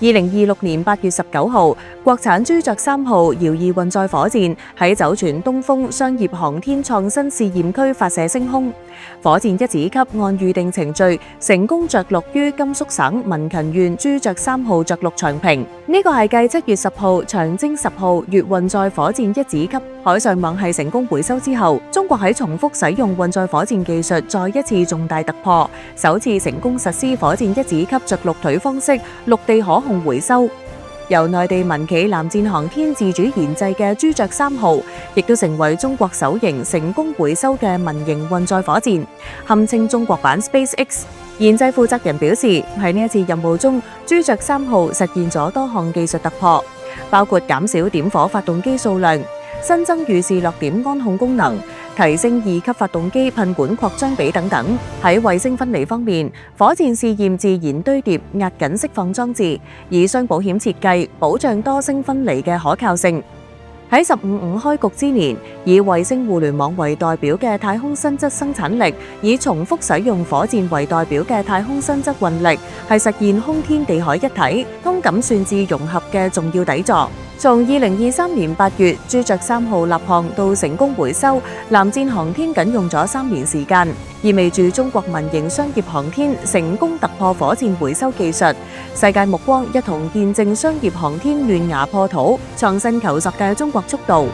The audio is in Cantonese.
2026年8月19號，國產朱雀3號遙2運載火箭喺酒泉東風商業航天創新試驗區發射升空。火箭一子級按預定程序成功着陸於甘肅省民勤縣朱雀3號着陸場坪。呢個係繼7月10號長征10號月運載火箭一子級海上網繫成功回收之後，中國喺重複使用運載火箭技術再一次重大突破，首次成功實施火箭一子級着陸腿方式陸地可控回收。由內地民企藍箭航天自主研製嘅朱雀3號，亦都成為中國首型成功回收嘅民營運載火箭，堪稱中國版 SpaceX。研製負責人表示，喺呢一次任務中，朱雀3號實現咗多項技術突破，包括減少點火發動機數量、新增預示落點安控功能、提升2級發動機噴管擴張比等等。喺衛星分離方面，火箭試驗自然堆疊壓緊釋放裝置，以雙保險設計保障多星分離嘅可靠性。喺15.5開局之年，以衛星互聯網為代表嘅太空新質生產力，以重複使用火箭為代表嘅太空新質運力，係實現空天地海一體、通感算至融合嘅重要底座。從2023年8月朱雀3號立項到成功回收，藍箭航天僅用咗3年時間，意味住中國民營商業航天成功突破火箭回收技術，世界目光一同見證商業航天亂牙破土、創新求實嘅中國速度。